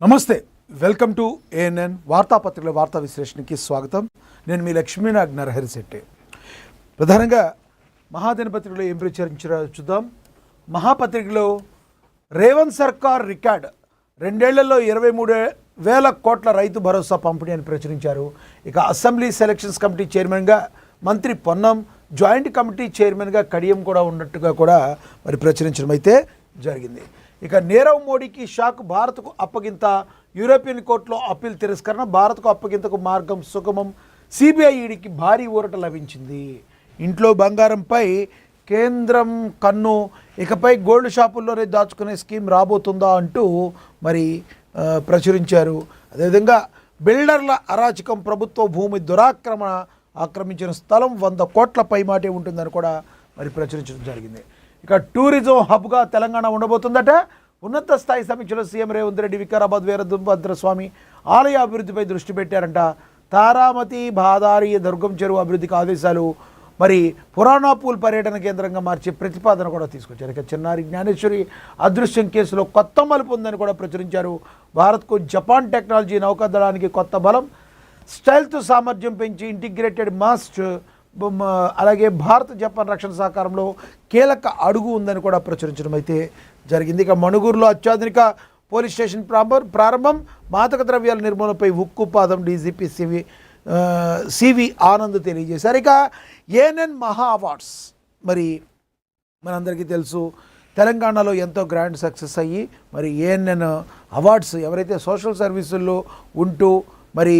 నమస్తే, welcome to ANN వార్తాపత్రికల వార్తా విశ్లేషణకి స్వాగతం. నేను మీ లక్ష్మీనాగ్ నరహరిశెట్టి. ప్రధానంగా మహాదినపత్రికలో ఏం ప్రచురించారో చూద్దాం. మహాపత్రికలో రేవంత్ సర్కార్ రికార్డ్ 2 ఏళ్లలో 23,000 కోట్ల రైతు భరోసా పంపిణీ అని ప్రచురించారు. ఇక అసెంబ్లీ సెలక్షన్స్ కమిటీ చైర్మన్గా మంత్రి పొన్నం, జాయింట్ కమిటీ చైర్మన్గా కడియం కూడా ఉన్నట్టుగా కూడా మరి ప్రచురించడం అయితే జరిగింది. ఇక నీరవ్ మోడీకి షాక్, భారత్కు అప్పగింత, యూరోపియన్ కోర్టులో అప్పీల్ తిరస్కరణ, భారత్కు అప్పగింతకు మార్గం సుగమం, సిబిఐ ఈడీకి భారీ ఊరట లభించింది. ఇంట్లో బంగారంపై కేంద్రం కన్ను, ఇకపై గోల్డ్ షాపుల్లోనే దాచుకునే స్కీమ్ రాబోతుందా అంటూ మరి ప్రచురించారు. అదేవిధంగా బిల్డర్ల అరాచకం, ప్రభుత్వ భూమి దురాక్రమణ, ఆక్రమించిన స్థలం 100 కోట్ల పైమాటే ఉంటుందని కూడా మరి ప్రచురించడం జరిగింది. ఇక టూరిజం హబ్గా తెలంగాణ ఉండబోతుందట. ఉన్నత స్థాయి సమీక్షలో సీఎం రేవంత్ రెడ్డి వికారాబాద్ వీరభద్రస్వామి ఆలయ అభివృద్ధిపై దృష్టి పెట్టారంట. తారామతి, బాదారి, దుర్గం చెరువు అభివృద్ధికి ఆదేశాలు. మరి పురాణాపూల్ పర్యటన కేంద్రంగా మార్చే ప్రతిపాదన కూడా తీసుకొచ్చారు. ఇక చిన్నారి జ్ఞానేశ్వరి అదృశ్యం కేసులో కొత్త మలుపు ఉందని కూడా ప్రచురించారు. భారత్కు జపాన్ టెక్నాలజీ నౌకాదళానికి కొత్త బలం, స్టైల్త్ సామర్థ్యం పెంచి ఇంటిగ్రేటెడ్ మాస్ట్, అలాగే భారత్ జపాన్ రక్షణ సహకారంలో కీలక అడుగు ఉందని కూడా ప్రచురించడం అయితే జరిగింది. ఇక మణుగూరులో అత్యాధునిక పోలీస్ స్టేషన్ ప్రారంభం, మాదక ద్రవ్యాల నిర్మూలనపై ఉక్కుపాదం, డీజీపీ సివి ఆనంద్ తెలియజేశారు. ఇక ఏఎన్ఎన్ మహా అవార్డ్స్ మరి మనందరికీ తెలుసు, తెలంగాణలో ఎంతో గ్రాండ్ సక్సెస్ అయ్యి మరి ఏఎన్ఎన్ అవార్డ్స్ ఎవరైతే సోషల్ సర్వీసుల్లో ఉంటూ మరి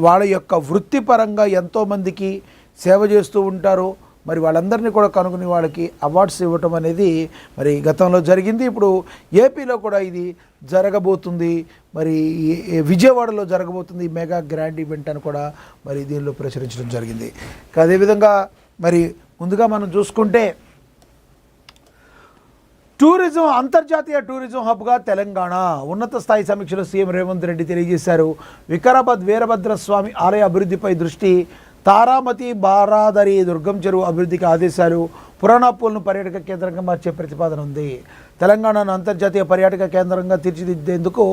వాళ్ళ యొక్క వృత్తిపరంగా ఎంతోమందికి సేవ చేస్తూ ఉంటారో మరి వాళ్ళందరినీ కూడా కనుగొని వాళ్ళకి అవార్డ్స్ ఇవ్వటం అనేది మరి గతంలో జరిగింది. ఇప్పుడు ఏపీలో కూడా ఇది జరగబోతుంది. మరి విజయవాడలో జరగబోతుంది మెగా గ్రాండ్ ఈవెంట్ అని కూడా మరి దీనిలో ప్రచురించడం జరిగింది. అదేవిధంగా మరి ముందుగా మనం చూసుకుంటే టూరిజం, అంతర్జాతీయ టూరిజం హబ్గా తెలంగాణ ఉన్నత స్థాయి సమీక్షలో సీఎం రేవంత్ రెడ్డి తెలియజేశారు. వికారాబాద్ వీరభద్రస్వామి ఆలయ అభివృద్ధిపై దృష్టి, తారామతి, బారాదరి, దుర్గం చెరువు అభివృద్ధికి ఆదేశాలు, పురాణాపూల్ను పర్యాటక కేంద్రంగా మార్చే ప్రతిపాదన ఉంది. తెలంగాణను అంతర్జాతీయ పర్యాటక కేంద్రంగా తీర్చిదిద్దేందుకు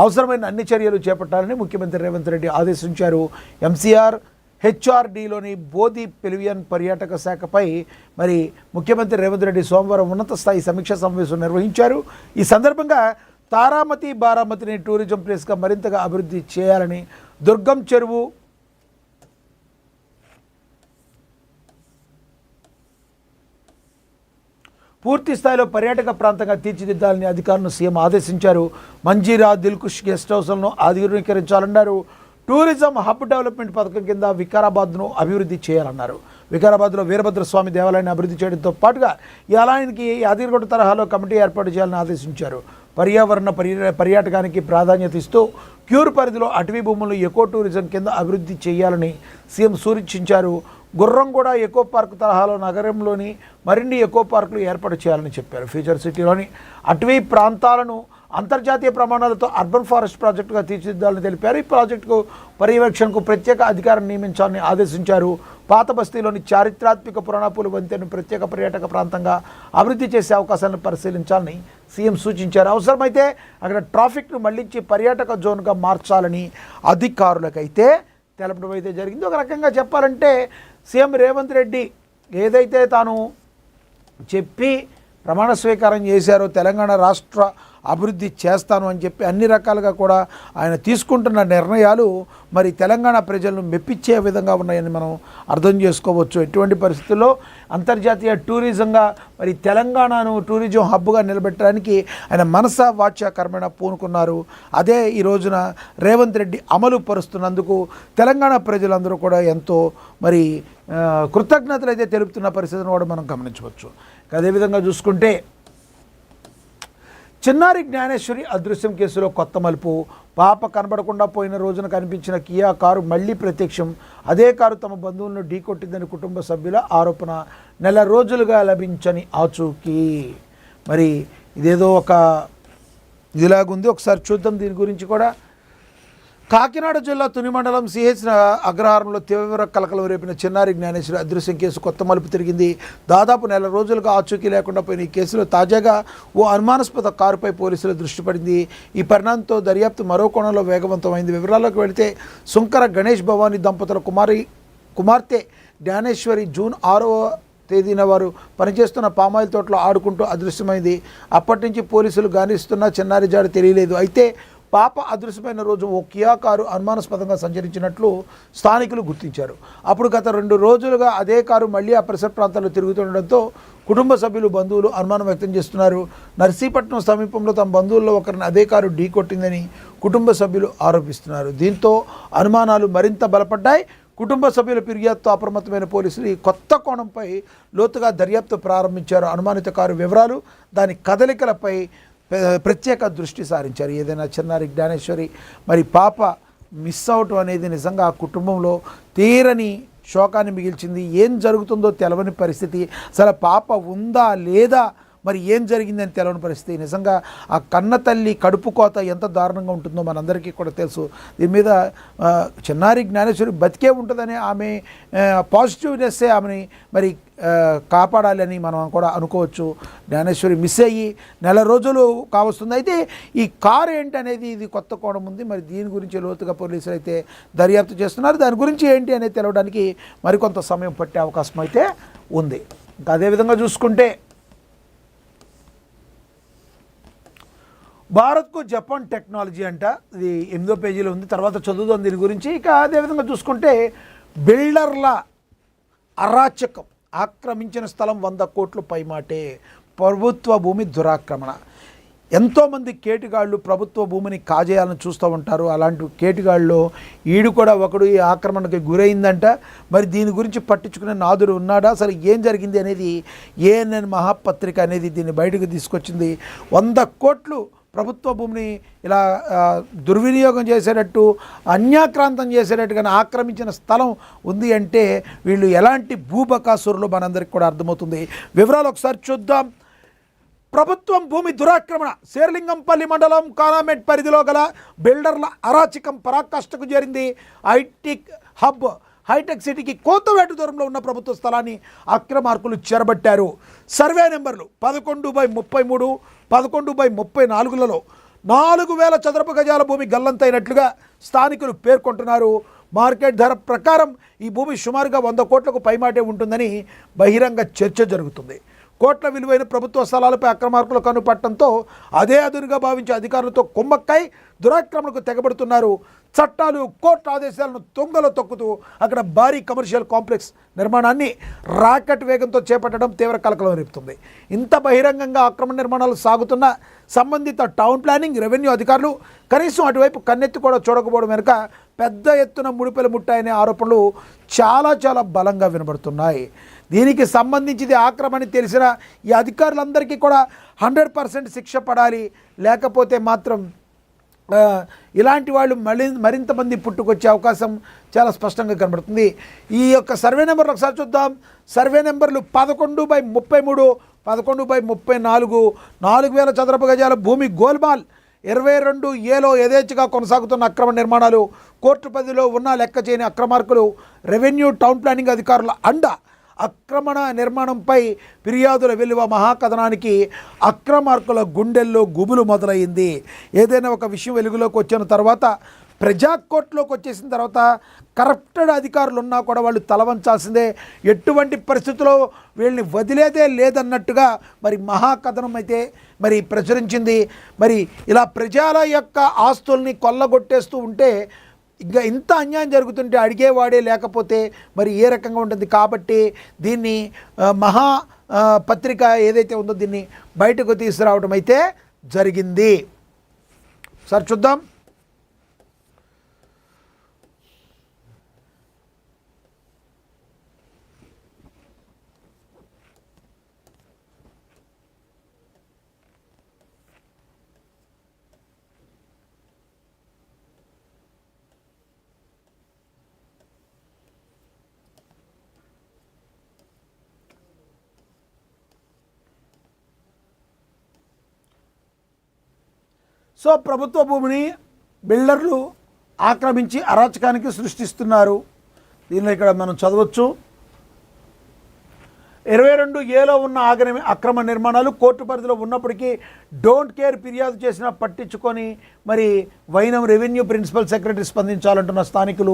అవసరమైన అన్ని చర్యలు చేపట్టాలని ముఖ్యమంత్రి రేవంత్ రెడ్డి ఆదేశించారు. ఎంసీఆర్ హెచ్ఆర్డీలోని బోధి పెవిలియన్ పర్యాటక శాఖపై మరి ముఖ్యమంత్రి రేవంత్ రెడ్డి సోమవారం ఉన్నత స్థాయి సమీక్షా సమావేశం నిర్వహించారు. ఈ సందర్భంగా తారామతి, బారామతిని టూరిజం ప్లేస్గా మరింతగా అభివృద్ధి చేయాలని, దుర్గం చెరువు పూర్తి స్థాయిలో పర్యాటక ప్రాంతంగా తీర్చిదిద్దాలని అధికారులను సీఎం ఆదేశించారు. మంజీరా, దిల్కుష్ గెస్ట్ హౌస్లను ఆధునీకరించాలన్నారు. టూరిజం హబ్ డెవలప్మెంట్ పథకం కింద వికారాబాద్ను అభివృద్ధి చేయాలన్నారు. వికారాబాద్లో వీరభద్రస్వామి దేవాలయాన్ని అభివృద్ధి చేయడంతో పాటుగా ఈ ఆలయానికి యాదగిరిగుట్ట తరహాలో కమిటీ ఏర్పాటు చేయాలని ఆదేశించారు. పర్యావరణ పర్యాటకానికి ప్రాధాన్యత ఇస్తూ క్యూర్ పరిధిలో అటవీ భూములను ఎకో టూరిజం కింద అభివృద్ధి చేయాలని సీఎం సూచించారు. గుర్రంగూడ ఎకో పార్క్ తరహాలో నగరంలోని మరిన్ని ఎకో పార్కులు ఏర్పాటు చేయాలని చెప్పారు. ఫ్యూచర్ సిటీలోని అటవీ ప్రాంతాలను అంతర్జాతీయ ప్రమాణాలతో అర్బన్ ఫారెస్ట్ ప్రాజెక్టుగా తీర్చిదిద్దాలని తెలిపారు. ఈ ప్రాజెక్టుకు పర్యవేక్షణకు ప్రత్యేక అధికారం నియమించాలని ఆదేశించారు. పాత బస్తీలోని చారిత్రాత్మక పురాణాపూల్ వంతెనను ప్రత్యేక పర్యాటక ప్రాంతంగా అభివృద్ధి చేసే అవకాశాలను పరిశీలించాలని సీఎం సూచించారు. అవసరమైతే అక్కడ ట్రాఫిక్ను మళ్లించి పర్యాటక జోన్గా మార్చాలని అధికారులకైతే తెలపడం అయితే జరిగింది. ఒక రకంగా చెప్పాలంటే సీఎం రేవంత్ రెడ్డి ఏదైతే తాను చెప్పి ప్రమాణ స్వీకారం చేశారో తెలంగాణ రాష్ట్ర అభివృద్ధి చేస్తాను అని చెప్పి అన్ని రకాలుగా కూడా ఆయన తీసుకుంటున్న నిర్ణయాలు మరి తెలంగాణ ప్రజలను మెప్పించే విధంగా ఉన్నాయని మనం అర్థం చేసుకోవచ్చు. ఎటువంటి పరిస్థితుల్లో అంతర్జాతీయ టూరిజంగా మరి తెలంగాణను టూరిజం హబ్గా నిలబెట్టడానికి ఆయన మనస వాచ కర్మణ పూనుకున్నారు. అదే ఈ రోజున రేవంత్ రెడ్డి అమలు పరుస్తున్నందుకు తెలంగాణ ప్రజలందరూ కూడా ఎంతో మరి కృతజ్ఞతలు అయితే తెలుపుతున్న పరిస్థితిని కూడా మనం గమనించవచ్చు. అదేవిధంగా చూసుకుంటే చిన్నారి జ్ఞానేశ్వరి అదృశ్యం కేసులో కొత్త మలుపు, పాప కనబడకుండా పోయిన రోజున కనిపించిన కియా కారు మళ్లీ ప్రత్యక్షం, అదే కారు తమ బంధువులను ఢీకొట్టిందని కుటుంబ సభ్యుల ఆరోపణ, నెల రోజులుగా లభించని ఆచూకీ. మరి ఇదేదో ఒక ఇదిలాగుంది, ఒకసారి చూద్దాం దీని గురించి కూడా. కాకినాడ జిల్లా తుని మండలం సిహెచ్ అగ్రహారంలో తీవ్ర కలకలం రేపిన చిన్నారి జ్ఞానేశ్వరి అదృశ్యం కేసు కొత్త మలుపు తిరిగింది. దాదాపు నెల రోజులుగా ఆచూకీ లేకుండా పోయిన ఈ కేసులో తాజాగా ఓ అనుమానాస్పద కారుపై పోలీసుల దృష్టి పడింది. ఈ పరిణామంతో దర్యాప్తు మరో కోణంలో వేగవంతమైంది. వివరాల్లోకి వెళితే సుంకర గణేష్ భవానీ దంపతుల కుమార్తె జ్ఞానేశ్వరి జూన్ 6వ తేదీన వారు పనిచేస్తున్న పామాయిల్ తోటలో ఆడుకుంటూ అదృశ్యమైంది. అప్పటి నుంచి పోలీసులు గాలిస్తున్న చిన్నారి జాడ తెలియలేదు. అయితే పాప అదృశ్యమైన రోజు ఓ కియా కారు అనుమానాస్పదంగా సంచరించినట్లు స్థానికులు గుర్తించారు. అప్పుడు గత 2 రోజులుగా అదే కారు మళ్లీ ఆ పరిసర ప్రాంతాల్లో తిరుగుతుండడంతో కుటుంబ సభ్యులు బంధువులు అనుమానం వ్యక్తం చేస్తున్నారు. నర్సీపట్నం సమీపంలో తమ బంధువుల్లో ఒకరిని అదే కారు ఢీకొట్టిందని కుటుంబ సభ్యులు ఆరోపిస్తున్నారు. దీంతో అనుమానాలు మరింత బలపడ్డాయి. కుటుంబ సభ్యుల ఫిర్యాదుతో అప్రమత్తమైన పోలీసులు ఈ కొత్త కోణంపై లోతుగా దర్యాప్తు ప్రారంభించారు. అనుమానిత కారు వివరాలు, దాని కదలికలపై ప్రత్యేక దృష్టి సారించారు. ఏదైనా చిన్నారి జ్ఞానేశ్వరి మరి పాప మిస్ అవటం అనేది నిజంగా ఆ కుటుంబంలో తీరని శోకాన్ని మిగిల్చింది. ఏం జరుగుతుందో తెలవని పరిస్థితి, అసలు పాప ఉందా లేదా, మరి ఏం జరిగిందని తెలవని పరిస్థితి. నిజంగా ఆ కన్న తల్లి కడుపు కోత ఎంత దారుణంగా ఉంటుందో మనందరికీ కూడా తెలుసు. దీని మీద చిన్నారి జ్ఞానేశ్వరి బతికే ఉంటుందని ఆమె పాజిటివ్నెస్సే ఆమెని మరి కాపాడాలని మనం కూడా అనుకోవచ్చు. జ్ఞానేశ్వరి మిస్ అయ్యి నెల రోజులు కావస్తుంది. అయితే ఈ కారు ఏంటి అనేది ఇది కొత్త కోణం ఉంది. మరి దీని గురించి లోతుగా పోలీసులు అయితే దర్యాప్తు చేస్తున్నారు. దాని గురించి ఏంటి అనేది తెలవడానికి మరికొంత సమయం పట్టే అవకాశం అయితే ఉంది. ఇంకా అదేవిధంగా చూసుకుంటే భారత్కు జపాన్ టెక్నాలజీ అంట, ఇది 8వ పేజీలో ఉంది, తర్వాత చదువుదాం దీని గురించి. ఇక అదేవిధంగా చూసుకుంటే బిల్డర్ల అరాచకం, ఆక్రమించిన స్థలం 100 కోట్లు పైమాటే, ప్రభుత్వ భూమి దురాక్రమణ. ఎంతోమంది కేటుగాళ్ళు ప్రభుత్వ భూమిని కాజేయాలని చూస్తూ ఉంటారు. అలాంటి కేటుగాళ్ళు ఈడు కూడా ఒకడు ఈ ఆక్రమణకి గురైందంట. మరి దీని గురించి పట్టించుకునే నాదుడు ఉన్నాడా, అసలు ఏం జరిగింది అనేది ఏఎన్ఎన్ మహాపత్రిక అనేది దీన్ని బయటకు తీసుకొచ్చింది. 100 కోట్లు ప్రభుత్వ భూమిని ఇలా దుర్వినియోగం చేసేటట్టు, అన్యాక్రాంతం చేసేటట్టుగా ఆక్రమించిన స్థలం ఉంది అంటే వీళ్ళు ఎలాంటి భూబకాసురులు మనందరికీ కూడా అర్థమవుతుంది. వివరాలు ఒకసారి చూద్దాం. ప్రభుత్వం భూమి దురాక్రమణ, శేర్లింగంపల్లి మండలం కానామెట్ పరిధిలో గల బిల్డర్ల అరాచకం పరాకాష్ఠకు చేరింది. ఐటిక్ హబ్ హైటెక్ సిటీకి కోతవేటు దూరంలో ఉన్న ప్రభుత్వ స్థలాన్ని అక్రమార్కులు చెరబట్టారు. సర్వే నెంబర్లు 11/33, 11/34లలో 4000 చదరపు గజాల భూమి గల్లంతైనట్లుగా స్థానికులు పేర్కొంటున్నారు. మార్కెట్ ధర ప్రకారం ఈ భూమి సుమారుగా 100 కోట్లకు పైమాటే ఉంటుందని బహిరంగ చర్చ జరుగుతుంది. కోట్ల విలువైన ప్రభుత్వ స్థలాలపై అక్రమార్కులు కనుపట్టడంతో అదే అదునుగా భావించే అధికారులతో కుమ్మక్కై దురాక్రమణకు తెగబడుతున్నారు. చట్టాలు, కోర్టు ఆదేశాలను తొంగలో తొక్కుతూ అక్కడ భారీ కమర్షియల్ కాంప్లెక్స్ నిర్మాణాన్ని రాకెట్ వేగంతో చేపట్టడం తీవ్ర కలకలం రేపుతుంది. ఇంత బహిరంగంగా అక్రమ నిర్మాణాలు సాగుతున్న సంబంధిత టౌన్ ప్లానింగ్, రెవెన్యూ అధికారులు కనీసం అటువైపు కన్నెత్తి కూడా చూడకపోవడం వెనుక పెద్ద ఎత్తున ముడిపెలు ముట్టాయనే ఆరోపణలు చాలా బలంగా వినబడుతున్నాయి. దీనికి సంబంధించింది ఆక్రమణ తెలిసిన ఈ అధికారులందరికీ కూడా 100% శిక్ష పడాలి. లేకపోతే మాత్రం ఇలాంటి వాళ్ళు మరింత మంది పుట్టుకొచ్చే అవకాశం చాలా స్పష్టంగా కనబడుతుంది. ఈ యొక్క సర్వే నెంబర్లు ఒకసారి చూద్దాం. సర్వే నెంబర్లు 11/33, 11/34, 4000 చదరపు గజాల భూమి గోల్మాల్. 22Aలో యథేచ్ఛగా కొనసాగుతున్న అక్రమ నిర్మాణాలు, కోర్టు పరిధిలో ఉన్న లెక్క చేయని అక్రమార్కులు, రెవెన్యూ టౌన్ ప్లానింగ్ అధికారుల అండ. అక్రమణ నిర్మాణంపై ఫిర్యాదుల వెలువ మహాకథనానికి అక్రమార్కుల గుండెల్లో గుబులు మొదలైంది. ఏదైనా ఒక విషయం వెలుగులోకి వచ్చిన తర్వాత, ప్రజాకోర్టులోకి వచ్చేసిన తర్వాత కరప్టెడ్ అధికారులు ఉన్నా కూడా వాళ్ళు తలవంచాల్సిందే. ఎటువంటి పరిస్థితుల్లో వీళ్ళని వదిలేదే లేదన్నట్టుగా మరి మహాకథనం అయితే మరి ప్రచురించింది. మరి ఇలా ప్రజల యొక్క ఆస్తుల్ని కొల్లగొట్టేస్తూ ఉంటే, ఇంకా ఇంత అన్యాయం జరుగుతుంటే అడిగేవాడే లేకపోతే మరి ఏ రకంగా ఉంటుంది. కాబట్టి దీన్ని మహా పత్రిక ఏదైతే ఉందో దీన్ని బయటకు తీసుకురావడం అయితే జరిగింది. సరే చూద్దాం. సో ప్రభుత్వ భూమిని బిల్డర్లు ఆక్రమించి అరాచకానికి సృష్టిస్తున్నారు. దీనిలో ఇక్కడ మనం చదవచ్చు, 22A ఉన్న అక్రమ నిర్మాణాలు కోర్టు పరిధిలో ఉన్నప్పటికీ డోంట్ కేర్ ఫిర్యాదు చేసినా పట్టించుకొని మరి వైనం రెవెన్యూ ప్రిన్సిపల్ సెక్రటరీ స్పందించాలంటున్న స్థానికులు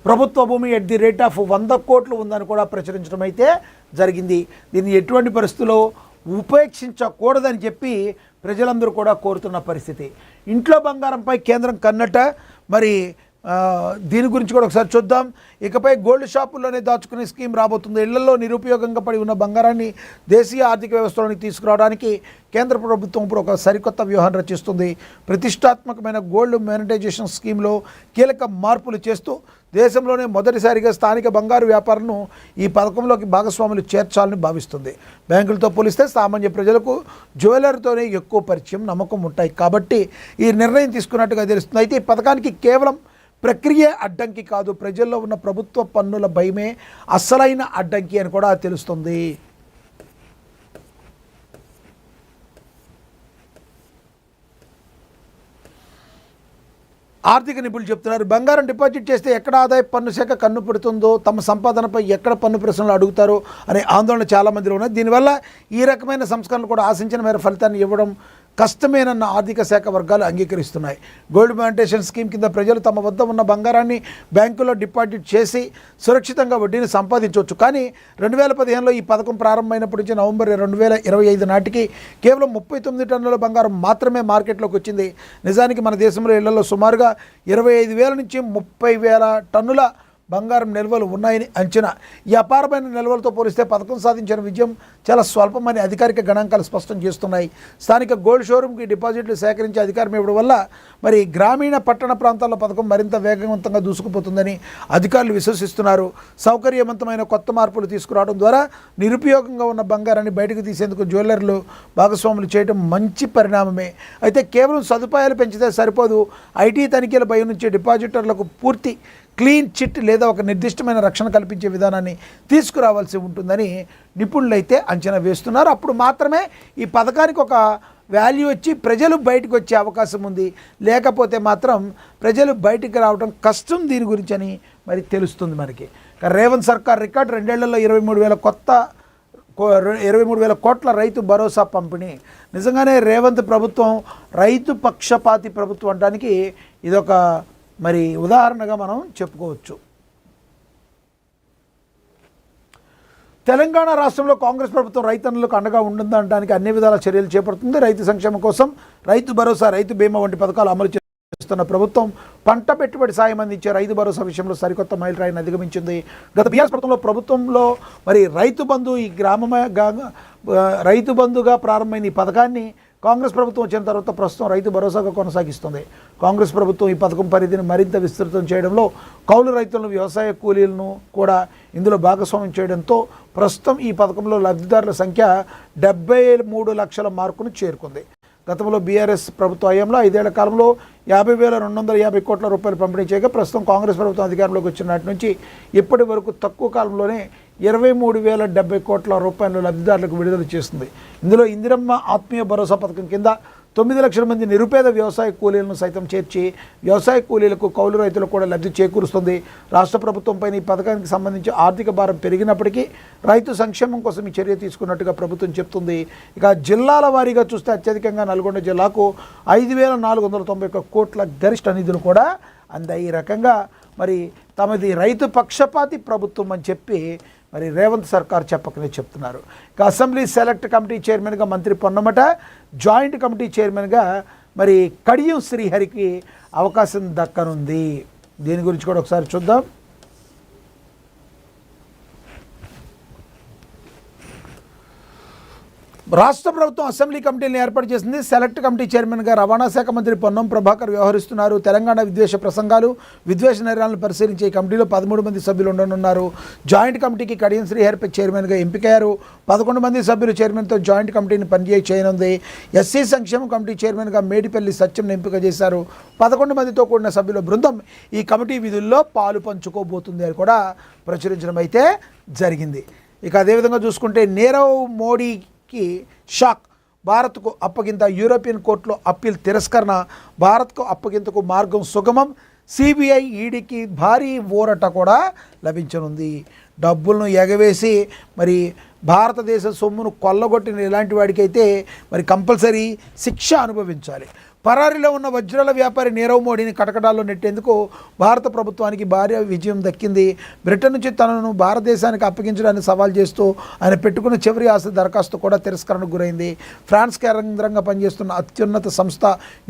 ప్రభుత్వ భూమి ఎట్ ది రేట్ ఆఫ్ 100 కోట్లు ఉందని కూడా ప్రచురించడం అయితే జరిగింది. దీన్ని ఎటువంటి పరిస్థితుల్లో ఉపేక్షించకూడదని చెప్పి ప్రజలందరూ కూడా కోరుతున్న పరిస్థితి. ఇంట్లో బంగారంపై కేంద్రం కన్నట. మరి దీని గురించి కూడా ఒకసారి చూద్దాం. ఇకపై గోల్డ్ షాపుల్లోనే దాచుకునే స్కీమ్ రాబోతుంది. ఇళ్లలో నిరుపయోగంగా పడి ఉన్న బంగారాన్ని దేశీయ ఆర్థిక వ్యవస్థలోనికి తీసుకురావడానికి కేంద్ర ప్రభుత్వం ఇప్పుడు ఒక సరికొత్త వ్యూహాన్ని రచిస్తుంది. ప్రతిష్టాత్మకమైన గోల్డ్ మానిటైజేషన్ స్కీమ్లో కీలక మార్పులు చేస్తూ దేశంలోనే మొదటిసారిగా స్థానిక బంగారు వ్యాపారంను ఈ పథకంలోకి భాగస్వాములు చేర్చాలని భావిస్తుంది. బ్యాంకులతో పోలిస్తే సామాన్య ప్రజలకు జ్యువెలరీతోనే ఎక్కువ పరిచయం, నమ్మకం ఉంటాయి కాబట్టి ఈ నిర్ణయం తీసుకున్నట్టుగా తెలుస్తుంది. అయితే ఈ పథకానికి కేవలం ప్రక్రియ అడ్డంకి కాదు, ప్రజల్లో ఉన్న ప్రభుత్వ పన్నుల భయమే అసలైన అడ్డంకి అని కూడా తెలుస్తుంది. ఆర్థిక నిపుణులు చెప్తున్నారు, బంగారం డిపాజిట్ చేస్తే ఎక్కడ ఆదాయ పన్ను శాఖ కన్ను పెడుతుందో, తమ సంపాదనపై ఎక్కడ పన్ను ప్రశ్నలు అడుగుతారో అనే ఆందోళన చాలామందిలో ఉన్నాయి. దీనివల్ల ఈ రకమైన సంస్కరణలు కూడా ఆశించిన మేర ఫలితాన్ని ఇవ్వడం కష్టమేనన్న ఆర్థిక శాఖ వర్గాలు అంగీకరిస్తున్నాయి. గోల్డ్ మానిటైజేషన్ స్కీమ్ కింద ప్రజలు తమ వద్ద ఉన్న బంగారాన్ని బ్యాంకులో డిపాజిట్ చేసి సురక్షితంగా వడ్డీని సంపాదించవచ్చు. కానీ 2015లో ఈ పథకం ప్రారంభమైనప్పటి నుంచి నవంబర్ 2025 నాటికి కేవలం 39 టన్నుల బంగారం మాత్రమే మార్కెట్లోకి వచ్చింది. నిజానికి మన దేశంలో ఇళ్లలో సుమారుగా 25,000 నుంచి 30,000 టన్నుల బంగారం నిల్వలు ఉన్నాయని అంచనా. ఈ అపారమైన నిల్వలతో పోలిస్తే పథకం సాధించిన విజయం చాలా స్వల్పమని అధికారిక గణాంకాలు స్పష్టం చేస్తున్నాయి. స్థానిక గోల్డ్ షోరూమ్కి డిపాజిట్లు సేకరించే అధికారం ఇవ్వడం వల్ల మరి గ్రామీణ పట్టణ ప్రాంతాల్లో పథకం మరింత వేగవంతంగా దూసుకుపోతుందని అధికారులు విశ్వసిస్తున్నారు. సౌకర్యవంతమైన కొత్త మార్పులు తీసుకురావడం ద్వారా నిరుపయోగంగా ఉన్న బంగారాన్ని బయటకు తీసేందుకు జ్యువెలర్లు భాగస్వాములు చేయడం మంచి పరిణామమే. అయితే కేవలం సదుపాయాలు పెంచితే సరిపోదు. ఐటీ తనిఖీల భయం నుంచి డిపాజిటర్లకు పూర్తి క్లీన్ చిట్ లేదా ఒక నిర్దిష్టమైన రక్షణ కల్పించే విధానాన్ని తీసుకురావాల్సి ఉంటుందని నిపుణులైతే అంచనా వేస్తున్నారు. అప్పుడు మాత్రమే ఈ పథకానికి ఒక వాల్యూ వచ్చి ప్రజలు బయటకు వచ్చే అవకాశం ఉంది. లేకపోతే మాత్రం ప్రజలు బయటికి రావడం కష్టం దీని గురించి అని మరి తెలుస్తుంది మనకి. రేవంత్ సర్కార్ రికార్డు 2 ఏళ్లలో 23,000 కోట్ల రైతు భరోసా పంపిణీ. నిజంగానే రేవంత్ ప్రభుత్వం రైతు పక్షపాతి ప్రభుత్వం అనడానికి ఇదొక మరి ఉదాహరణగా మనం చెప్పుకోవచ్చు. తెలంగాణ రాష్ట్రంలో కాంగ్రెస్ ప్రభుత్వం రైతన్నులకు అండగా ఉంటుందనడానికి అన్ని విధాల చర్యలు చేపడుతుంది. రైతు సంక్షేమం కోసం రైతు భరోసా, రైతు బీమా వంటి పథకాలు అమలు చేస్తున్న ప్రభుత్వం పంట పెట్టుబడి సాయం అందించే రైతు భరోసా విషయంలో సరికొత్త మైలురాయిని అధిగమించింది. గత బీఆర్ఎస్ ప్రభుత్వంలో మరి రైతు బంధు ఈ రైతు బంధుగా ప్రారంభమైన ఈ పథకాన్ని కాంగ్రెస్ ప్రభుత్వం వచ్చిన తర్వాత ప్రస్తుతం రైతు భరోసాగా కొనసాగిస్తుంది. కాంగ్రెస్ ప్రభుత్వం ఈ పథకం పరిధిని మరింత విస్తృతం చేయడంలో కౌలు రైతులను, వ్యవసాయ కూలీలను కూడా ఇందులో భాగస్వామ్యం చేయడంతో ప్రస్తుతం ఈ పథకంలో లబ్ధిదారుల సంఖ్య 73 లక్షల మార్కును చేరుకుంది. గతంలో బీఆర్ఎస్ ప్రభుత్వ హయాంలో 5 ఏళ్ల కాలంలో 50,250 కోట్ల రూపాయలు పంపిణీ చేయగా ప్రస్తుతం కాంగ్రెస్ ప్రభుత్వం అధికారంలోకి వచ్చిన నాటి నుంచి ఇప్పటి వరకు తక్కువ కాలంలోనే 23,070 కోట్ల రూపాయలు లబ్ధిదారులకు విడుదల చేస్తుంది. ఇందులో ఇందిరమ్మ ఆత్మీయ భరోసా పథకం కింద 9 లక్షల మంది నిరుపేద వ్యవసాయ కూలీలను సైతం చేర్చి వ్యవసాయ కూలీలకు, కౌలు రైతులకు కూడా లబ్ధి చేకూరుస్తుంది. రాష్ట్ర ప్రభుత్వంపై ఈ పథకానికి సంబంధించి ఆర్థిక భారం పెరిగినప్పటికీ రైతు సంక్షేమం కోసం ఈ చర్య తీసుకున్నట్టుగా ప్రభుత్వం చెప్తుంది. ఇక జిల్లాల వారీగా చూస్తే అత్యధికంగా నల్గొండ జిల్లాకు 5,491 కోట్ల గరిష్ట నిధులు కూడా అందాయి. ఈ రకంగా మరి తమది రైతు పక్షపాతి ప్రభుత్వం అని చెప్పి మరి రేవంత్ సర్కార్ చెప్పకనే చెప్తున్నారు. ఇక అసెంబ్లీ సెలెక్ట్ కమిటీ చైర్మన్గా మంత్రి పొన్నమట, జాయింట్ కమిటీ చైర్మన్గా మరి కడియం శ్రీహరికి అవకాశం దక్కనుంది. దీని గురించి కూడా ఒకసారి చూద్దాం. రాష్ట్ర ప్రభుత్వం అసెంబ్లీ కమిటీని ఏర్పాటు చేసింది. సెలెక్ట్ కమిటీ చైర్మన్గా రవాణా శాఖ మంత్రి పొన్నం ప్రభాకర్ వ్యవహరిస్తున్నారు. తెలంగాణ విద్వేష ప్రసంగాలు, విద్వేష నిర్ణయాలను పరిశీలించే ఈ కమిటీలో 13 మంది సభ్యులు ఉండనున్నారు. జాయింట్ కమిటీకి కడియం శ్రీహరి చైర్మన్గా ఎంపికయ్యారు. 11 మంది సభ్యులు చైర్మన్తో జాయింట్ కమిటీని చేయనుంది. ఎస్సీ సంక్షేమ కమిటీ చైర్మన్గా మేడిపల్లి సత్యంను ఎంపిక చేశారు. 11 మందితో కూడిన సభ్యుల బృందం ఈ కమిటీ విధుల్లో పాలు పంచుకోబోతుంది అని కూడా ప్రచురించడం అయితే జరిగింది. ఇక అదేవిధంగా చూసుకుంటే నీరవ్ మోడీకి షాక్, భారత్కు అప్పగింత, యూరోపియన్ కోర్టులో అప్పీల్ తిరస్కరణ, భారత్కు అప్పగింతకు మార్గం సుగమం, సిబిఐ ఈడీకి భారీ ఊరట కూడా లభించనుంది. డబ్బులను ఎగవేసి మరి భారతదేశ సొమ్మును కొల్లగొట్టిన ఇలాంటి వాడికైతే మరి కంపల్సరీ శిక్ష అనుభవించాలి. పరారీలో ఉన్న వజ్రాల వ్యాపారి నీరవ్ మోడీని కటకటాల్లో నెట్టేందుకు భారత ప్రభుత్వానికి భారీ విజయం దక్కింది. బ్రిటన్ నుంచి తనను భారతదేశానికి అప్పగించడానికి సవాల్ చేస్తూ ఆయన పెట్టుకున్న చివరి ఆశ దరఖాస్తు కూడా తిరస్కరణకు గురైంది. ఫ్రాన్స్ కేంద్రంగా పనిచేస్తున్న అత్యున్నత సంస్థ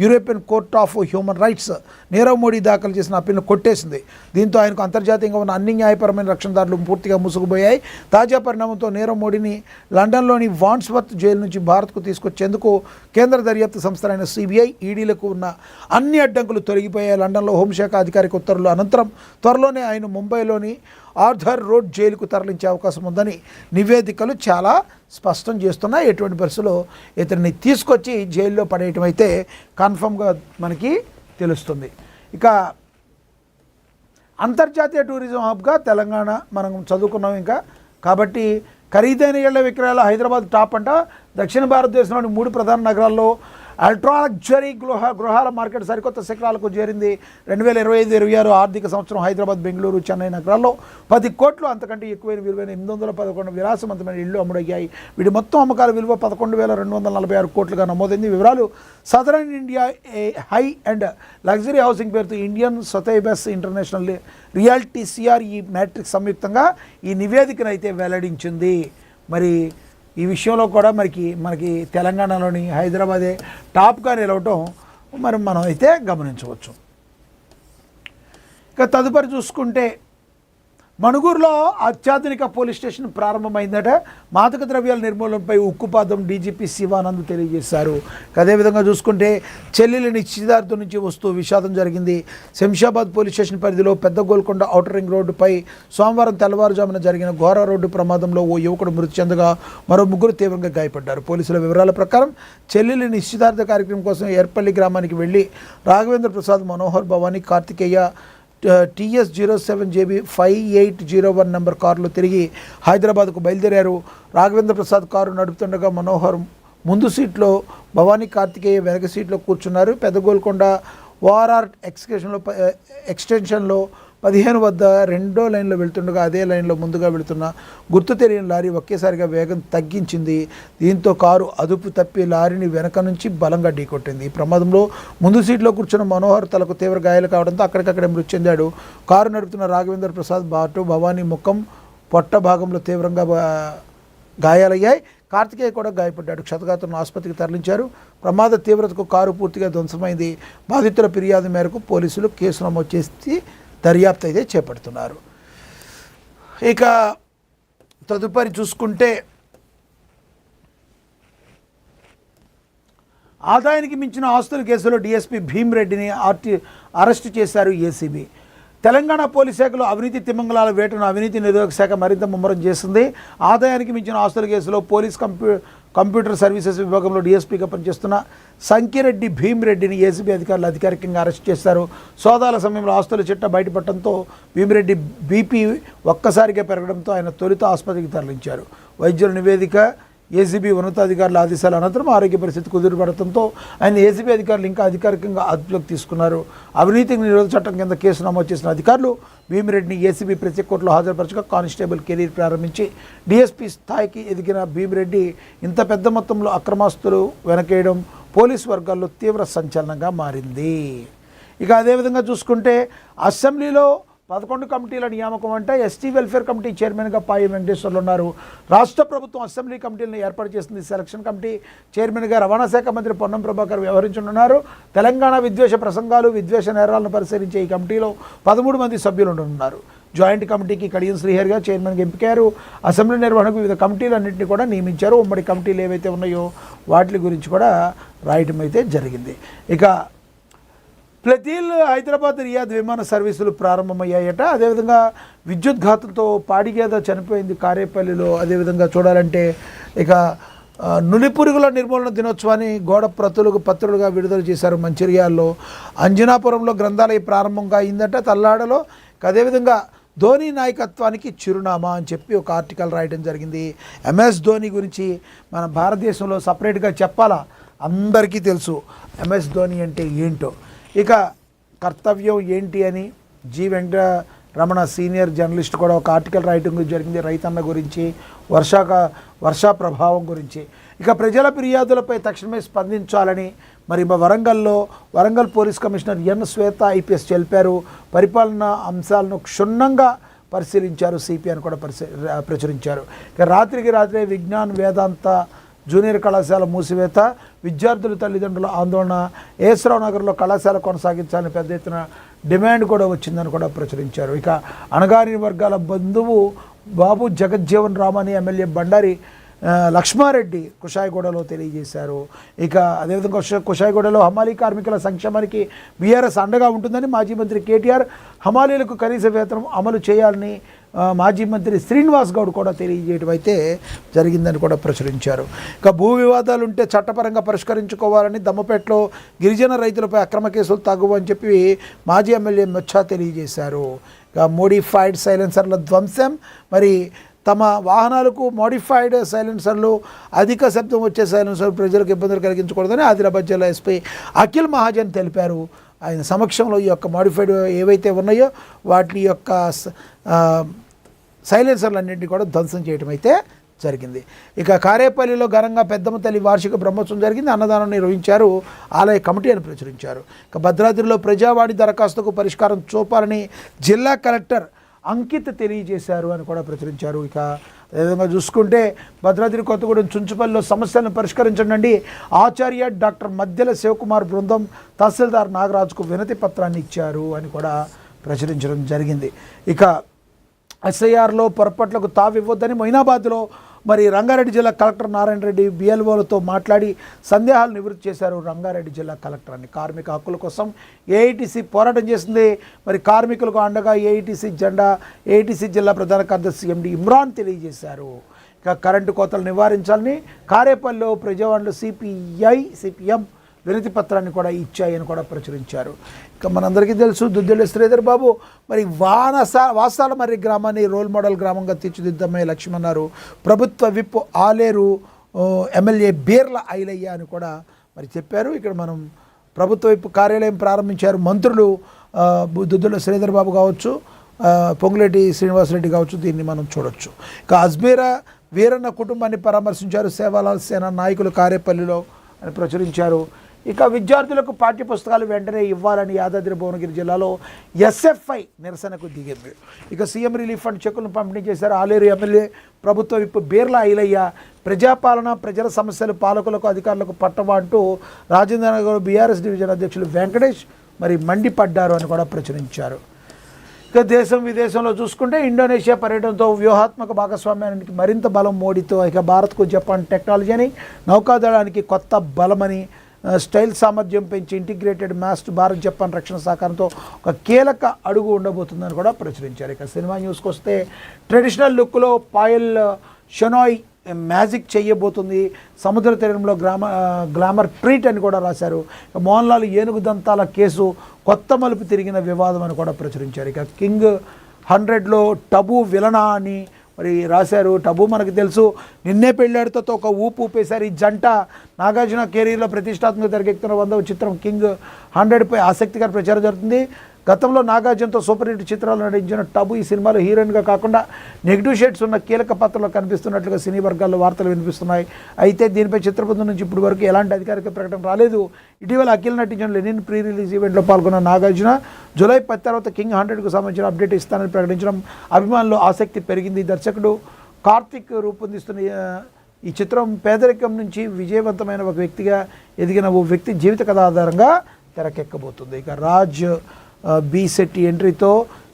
European court of human rights Nirav Modi దాఖలు చేసిన అప్పీల్ను కొట్టేసింది. దీంతో ఆయనకు అంతర్జాతీయంగా ఉన్న అన్ని న్యాయపరమైన రక్షణదారులు పూర్తిగా ముసుగుపోయాయి. తాజా పరిణామంతో నీరవ్ మోడీని లండన్లోని వాండ్స్వర్త్ జైలు నుంచి భారత్కు తీసుకొచ్చేందుకు కేంద్ర దర్యాప్తు సంస్థలైన సిబిఐ ఈడీలకు ఉన్న అన్ని అడ్డంకులు తొలగిపోయాయి. లండన్లో హోంశాఖ అధికారిక ఉత్తర్వుల అనంతరం త్వరలోనే ఆయన ముంబైలోని ఆర్థర్ రోడ్ జైలుకు తరలించే అవకాశం ఉందని నివేదికలు చాలా స్పష్టం చేస్తున్నాయి. ఎటువంటి పరిస్థితుల్లో ఇతన్ని తీసుకొచ్చి జైల్లో పడేయటం అయితే కన్ఫర్మ్గా మనకి తెలుస్తుంది. ఇక అంతర్జాతీయ టూరిజం హబ్గా తెలంగాణ మనం చదువుకున్నాం ఇంకా కాబట్టి ఖరీదైన ఇళ్ల విక్రయాలు హైదరాబాద్ టాప్ అంట. దక్షిణ భారతదేశంలోని 3 ప్రధాన నగరాల్లో అల్ట్రా లగ్జరీ గృహాల మార్కెట్ సరికొత్త శిఖరాలకు చేరింది. 2025-26 ఆర్థిక సంవత్సరం హైదరాబాద్, బెంగళూరు, చెన్నై నగరాల్లో 10 కోట్లు అంతకంటే ఎక్కువైన విలువైన 811 విలాసవంతమైన ఇళ్లు అమ్ముడయ్యాయి. వీటి మొత్తం అమ్మకాల విలువ 11,246 కోట్లుగా నమోదైంది. వివరాలు southern India high and luxury housing పేరుతో Indian Sotheby's international realty CRE matrix సంయుక్తంగా ఈ నివేదికను అయితే వెల్లడించింది. మరి ఈ విషయంలో కూడా మనకి తెలంగాణలోని హైదరాబాదే టాప్గా నిలవటం మనం అయితే గమనించవచ్చు. ఇక తదుపరి చూసుకుంటే మణుగూరులో అత్యాధునిక పోలీస్ స్టేషన్ ప్రారంభమైందట. మాదక ద్రవ్యాల నిర్మూలనపై ఉక్కుపాదం డీజీపీ శివానంద్ తెలియజేశారు. అదేవిధంగా చూసుకుంటే చెల్లెలి నిశ్చితార్థం నుంచి వస్తూ విషాదం జరిగింది. శంషాబాద్ పోలీస్ స్టేషన్ పరిధిలో పెద్ద గోల్కొండ ఔటర్ రింగ్ రోడ్డుపై సోమవారం తెల్లవారుజామున జరిగిన ఘోర రోడ్డు ప్రమాదంలో ఓ యువకుడు మృతి చెందగా మరో 3 తీవ్రంగా గాయపడ్డారు. పోలీసుల వివరాల ప్రకారం చెల్లెలి నిశ్చితార్థ కార్యక్రమం కోసం ఏర్పల్లి గ్రామానికి వెళ్లి రాఘవేంద్ర ప్రసాద్, మనోహర్, భవానీ, కార్తికేయ TS07JB 5801 నెంబర్ కారులో తిరిగి హైదరాబాద్కు బయలుదేరారు. రాఘవేంద్ర ప్రసాద్ కారు నడుపుతుండగా మనోహర్ ముందు సీట్లో, భవానీ, కార్తికేయ వెనక సీట్లో కూర్చున్నారు. పెద్ద గోల్కొండ ORR ఎక్స్టెన్షన్లో 15 వద్ద 2వ లైన్లో వెళ్తుండగా అదే లైన్లో ముందుగా వెళుతున్న గుర్తు తెలియని లారీ ఒకేసారిగా వేగం తగ్గించింది. దీంతో కారు అదుపు తప్పి లారీని వెనక నుంచి బలంగా ఢీకొట్టింది. ఈ ప్రమాదంలో ముందు సీట్లో కూర్చున్న మనోహర్ తలకు తీవ్ర గాయాలు కావడంతో అక్కడికక్కడే మృతి చెందాడు. కారు నడుపుతున్న రాఘవేంద్ర ప్రసాద్, భవానీ ముఖం, పొట్ట భాగంలో తీవ్రంగా గాయాలయ్యాయి. కార్తికేయ కూడా గాయపడ్డాడు. క్షతగాత్రులను ఆసుపత్రికి తరలించారు. ప్రమాద తీవ్రతకు కారు పూర్తిగా ధ్వంసమైంది. బాధితుల ఫిర్యాదు మేరకు పోలీసులు కేసు నమోదు చేసి దర్యాప్తు అయితే చేపడుతున్నారు. ఇక తదుపరి చూసుకుంటే ఆదాయానికి మించిన ఆస్తుల కేసులో డీఎస్పీ భీమ్రెడ్డిని అరెస్టు చేశారు ఏసీబీ. తెలంగాణ పోలీస్ శాఖలో అవినీతి తిమంగళాల వేటను అవినీతి నిరోధక శాఖ మరింత ముమ్మరం చేస్తుంది. ఆదాయానికి మించిన ఆస్తుల కేసులో పోలీస్ కంప్యూటర్ సర్వీసెస్ విభాగంలో డీఎస్పీగా పనిచేస్తున్న సంకిరెడ్డి భీమ్రెడ్డిని ఏసీబీ అధికారులు అధికారికంగా అరెస్ట్ చేశారు. సోదాల సమయంలో ఆస్తుల చిట్ట బయటపడటంతో భీమ్రెడ్డి బీపీ ఒక్కసారిగా పెరగడంతో ఆయన తొలుత ఆసుపత్రికి తరలించారు. వైద్యుల నివేదిక, ఏసీబీ ఉన్నతాధికారుల ఆదేశాల అనంతరం ఆరోగ్య పరిస్థితి కుదురుపడటంతో ఆయన ఏసీబీ అధికారులు ఇంకా అధికారికంగా అదుపులోకి తీసుకున్నారు. అవినీతి నిరోధక చట్టం కింద కేసు నమోదు చేసిన అధికారులు భీమిరెడ్డిని ఏసీబీ ప్రత్యేక కోర్టులో హాజరుపరచగా కానిస్టేబుల్ కెరీర్ ప్రారంభించి డీఎస్పీ స్థాయికి ఎదిగిన భీమిరెడ్డి ఇంత పెద్ద మొత్తంలో అక్రమాస్తులు వెనకేయడం పోలీసు వర్గాల్లో తీవ్ర సంచలనంగా మారింది. ఇక అదేవిధంగా చూసుకుంటే అసెంబ్లీలో 11 కమిటీల నియామకం అంటే ఎస్టీ వెల్ఫేర్ కమిటీ చైర్మన్గా పాయి వెంకటేశ్వర్లు ఉన్నారు. రాష్ట్ర ప్రభుత్వం అసెంబ్లీ కమిటీలను ఏర్పాటు చేసింది. సెలక్షన్ కమిటీ చైర్మన్గా రవాణా శాఖ మంత్రి పొన్నం ప్రభాకర్ వ్యవహరించనున్నారు. తెలంగాణ విద్వేష ప్రసంగాలు, విద్వేష నేరాలను పరిశీలించే ఈ కమిటీలో 13 మంది సభ్యులు ఉండనున్నారు. జాయింట్ కమిటీకి కడియం శ్రీహరిగా చైర్మన్గా ఎంపికారు. అసెంబ్లీ నిర్వహణకు వివిధ కమిటీలన్నింటినీ కూడా నియమించారు. ఉమ్మడి కమిటీలు ఏవైతే ఉన్నాయో వాటి గురించి కూడా రాయటం అయితే జరిగింది. ఇక ప్లతీల్ హైదరాబాద్ రియాద్ విమాన సర్వీసులు ప్రారంభమయ్యాయట. అదేవిధంగా విద్యుద్ఘాతంతో పాడిగేద చనిపోయింది కారేపల్లిలో. అదేవిధంగా చూడాలంటే ఇక నులిపురుగుల నిర్మూలన దినోత్సవాన్ని గోడ పత్రులుగా విడుదల చేశారు మంచిర్యాలలో. అంజనాపురంలో గ్రంథాలయ ప్రారంభంగా అయిందట తల్లాడలో. అదేవిధంగా ధోని నాయకత్వానికి చిరునామా అని చెప్పి ఒక ఆర్టికల్ రాయడం జరిగింది. ఎంఎస్ ధోని గురించి మన భారతదేశంలో సపరేట్గా చెప్పాలా, అందరికీ తెలుసు ఎంఎస్ ధోని అంటే ఏంటో. ఇక కర్తవ్యం ఏంటి అని జి వెంకటరమణ సీనియర్ జర్నలిస్ట్ కూడా ఒక ఆర్టికల్ రాయటం జరిగింది రైతన్న గురించి, వర్షా ప్రభావం గురించి. ఇక ప్రజల ఫిర్యాదులపై తక్షణమే స్పందించాలని మరి వరంగల్ పోలీస్ కమిషనర్ ఎన్ శ్వేత ఐపీఎస్ తెలిపారు. పరిపాలన అంశాలను క్షుణ్ణంగా పరిశీలించారు సిపి అని కూడా ప్రచురించారు. ఇక రాత్రే విజ్ఞాన్ వేదాంత జూనియర్ కళాశాల మూసివేత, విద్యార్థుల తల్లిదండ్రుల ఆందోళన, ఏసరావు నగర్లో కళాశాల కొనసాగించాలని పెద్ద ఎత్తున డిమాండ్ కూడా వచ్చిందని కూడా ప్రచురించారు. ఇక అణగారిన వర్గాల బంధువు బాబు జగజ్జీవన్ రామ్ అని ఎమ్మెల్యే బండారి లక్ష్మారెడ్డి కుషాయిగూడలో తెలియజేశారు. ఇక అదేవిధంగా కుషాయిగూడలో హమాలీ కార్మికుల సంక్షేమానికి బీఆర్ఎస్ అండగా ఉంటుందని మాజీ మంత్రి కేటీఆర్ హమాలీలకు కనీస వేతనం అమలు చేయాలని మాజీ మంత్రి శ్రీనివాస్ గౌడ్ కూడా తెలియజేయడం అయితే జరిగిందని కూడా ప్రచురించారు. ఇక భూ వివాదాలు ఉంటే చట్టపరంగా పరిష్కరించుకోవాలని దమ్మపేటలో గిరిజన రైతులపై అక్రమ కేసులు తగ్గువు అని చెప్పి మాజీ ఎమ్మెల్యే మెచ్చా తెలియజేశారు. ఇక మోడిఫైడ్ సైలెన్సర్ల ధ్వంసం, మరి తమ వాహనాలకు మోడిఫైడ్ సైలెన్సర్లు, అధిక శబ్దం వచ్చే సైలెన్సర్లు ప్రజలకు ఇబ్బందులు కలిగించకూడదని ఆదిలాబాద్ జిల్లా ఎస్పీ అఖిల్ మహాజన్ తెలిపారు. ఆయన సమక్షంలో ఈ యొక్క మోడిఫైడ్ ఏవైతే ఉన్నాయో వాటి యొక్క సైలెన్సర్లన్నింటినీ కూడా ధ్వంసం చేయడం అయితే జరిగింది. ఇక కారేపల్లిలో ఘనంగా పెద్దమ్మ తల్లి వార్షిక బ్రహ్మోత్సవం జరిగింది. అన్నదానం నిర్వహించారు. ఆలయ కమిటీ అని ప్రచురించారు. ఇక భద్రాద్రిలో ప్రజావాణి దరఖాస్తుకు పరిష్కారం చూపాలని జిల్లా కలెక్టర్ అంకిత్ తెలియజేశారు అని కూడా ప్రచురించారు. ఇక అదేవిధంగా చూసుకుంటే భద్రాద్రి కొత్తగూడెం చుంచుపల్లిలో సమస్యలను పరిష్కరించండి ఆచార్య డాక్టర్ మధ్యల శివకుమార్ బృందం తహసీల్దార్ నాగరాజుకు వినతి పత్రాన్ని ఇచ్చారు అని కూడా ప్రచురించడం జరిగింది. ఇక ఎస్ఐఆర్లో పొరపాట్లకు తావివ్వద్దని మొయినాబాద్లో మరి రంగారెడ్డి జిల్లా కలెక్టర్ నారాయణ రెడ్డి బిఎల్ఓలతో మాట్లాడి సందేహాలు నివృత్తి చేశారు. రంగారెడ్డి జిల్లా కలెక్టర్ అని కార్మిక హక్కుల కోసం ఏఐటీసీ పోరాటం చేసింది. మరి కార్మికులకు అండగా ఏఐటీసీ జిల్లా ప్రధాన కార్యదర్శి ఎండి ఇమ్రాన్ తెలియజేశారు. ఇక కరెంటు కోతలు నివారించాలని కారేపల్లిలో ప్రజావాణిలో సిపిఎం వినతి పత్రాన్ని కూడా ఇచ్చాయని కూడా ప్రచురించారు. ఇక మనందరికీ తెలుసు దుద్దిళ్ళ శ్రీధర్ బాబు మరి వాసాల మరి గ్రామాన్ని రోల్ మోడల్ గ్రామంగా తీర్చిదిద్దామని లక్ష్మన్నారు. ప్రభుత్వ విప్ ఆలేరు ఎమ్మెల్యే బీర్ల ఐలయ్య అని కూడా మరి చెప్పారు. ఇక్కడ మనం ప్రభుత్వ విప్ కార్యాలయం ప్రారంభించారు. మంత్రులు దుద్దిళ్ళ శ్రీధర్ బాబు కావచ్చు, పొంగులేటి శ్రీనివాసరెడ్డి కావచ్చు, దీన్ని మనం చూడొచ్చు. ఇక అజ్మీరా వీరన్న కుటుంబాన్ని పరామర్శించారు. సేవాలాల్ సేన నాయకులు కారేపల్లిలో అని ప్రచురించారు. ఇక విద్యార్థులకు పాఠ్యపుస్తకాలు వెంటనే ఇవ్వాలని యాదాద్రి భువనగిరి జిల్లాలో ఎస్ఎఫ్ఐ నిరసనకు దిగింది. ఇక సీఎం రిలీఫ్ ఫండ్ చెక్కులను పంపిణీ చేశారు. ఆలేరు ఎమ్మెల్యే ప్రభుత్వ విప్ బీర్ల ఐలయ్య ప్రజాపాలన, ప్రజల సమస్యలు పాలకులకు అధికారులకు పట్టవా అంటూ రాజేంద్రనగర్ బీఆర్ఎస్ డివిజన్ అధ్యక్షులు వెంకటేష్ మరి మండిపడ్డారు అని కూడా ప్రచురించారు. ఇక దేశం విదేశంలో చూసుకుంటే ఇండోనేషియా పర్యటనతో వ్యూహాత్మక భాగస్వామ్యానికి మరింత బలం మోడీతో. ఇక భారత్కు జపాన్ టెక్నాలజీ అని, నౌకాదళానికి కొత్త బలమని, స్టైల్ సామర్థ్యం పెంచి ఇంటిగ్రేటెడ్ మాస్ట్ భారత్ జపాన్ రక్షణ సహకారంతో ఒక కీలక అడుగు ఉండబోతుందని కూడా ప్రచురించారు. ఇక సినిమా న్యూస్కి వస్తే ట్రెడిషనల్ లుక్లో పాయల్ షెనాయ్ మ్యాజిక్ చేయబోతుంది. సముద్ర తీరంలో గ్లామర్ ట్రీట్ అని కూడా రాశారు. మోహన్ లాల్ ఏనుగు దంతాల కేసు కొత్త మలుపు తిరిగిన వివాదం అని కూడా ప్రచురించారు. ఇక కింగ్ 100లో టబు విలనా అని మరి రాశారు. టబు మనకు తెలుసు, నిన్నే పెళ్ళాడితో ఒక ఊపేశారు. ఈ జంట నాగార్జున కెరీర్లో ప్రతిష్టాత్మక తెరకెక్కుతున్న 100వ చిత్రం కింగ్ 100పై ఆసక్తికర ప్రచారం జరుగుతుంది. గతంలో నాగార్జునతో సూపర్ హిట్ చిత్రాలు నటించిన టబు ఈ సినిమాలో హీరోయిన్గా కాకుండా నెగిటివ్ షేడ్స్ ఉన్న కీలక పాత్రలో కనిపిస్తున్నట్లుగా సినీ వర్గాల్లో వార్తలు వినిపిస్తున్నాయి. అయితే దీనిపై చిత్రబృందం నుంచి ఇప్పటి వరకు ఎలాంటి అధికారిక ప్రకటన రాలేదు. ఇటీవల అఖిల్ నటించిన లెనిన్ ప్రీ రిలీజ్ ఈవెంట్లో పాల్గొన్న నాగార్జున జూలై 10 తర్వాత కింగ్ 100కు సంబంధించిన అప్డేట్ ఇస్తానని ప్రకటించడం అభిమానులు ఆసక్తి పెరిగింది. దర్శకుడు కార్తిక్ రూపొందిస్తున్న ఈ చిత్రం పేదరికం నుంచి విజయవంతమైన ఒక వ్యక్తిగా ఎదిగిన ఓ వ్యక్తి జీవిత కథ ఆధారంగా తెరకెక్కబోతుంది. ఇక రాజ్ బి శెట్టి ఎంట్రీతో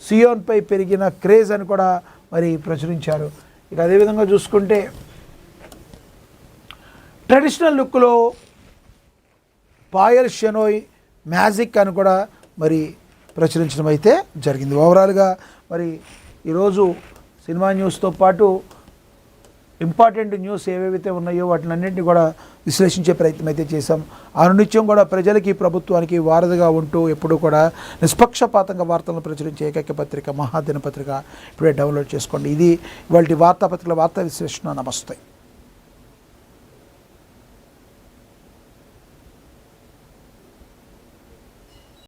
సియోన్పై పెరిగిన క్రేజ్ అని కూడా మరి ప్రచురించారు. ఇక అదేవిధంగా చూసుకుంటే ట్రెడిషనల్ లుక్లో పాయల్ షెనోయ్ మ్యాజిక్ అని కూడా మరి ప్రచురించడం అయితే జరిగింది. ఓవరాల్గా మరి ఈరోజు సినిమా న్యూస్తో పాటు ఇంపార్టెంట్ న్యూస్ ఏవేవైతే ఉన్నాయో వాటినన్నింటినీ కూడా విశ్లేషించే ప్రయత్నం అయితే చేశాం. అనునిత్యం కూడా ప్రజలకి, ప్రభుత్వానికి వారధిగా ఉంటూ ఎప్పుడూ కూడా నిష్పక్షపాతంగా వార్తలను ప్రచురించే ఏకైక పత్రిక మహాదినపత్రిక. ఇప్పుడే డౌన్లోడ్ చేసుకోండి. ఇది ఇవాళ వార్తాపత్రికల వార్తా విశ్లేషణ. నమస్తే.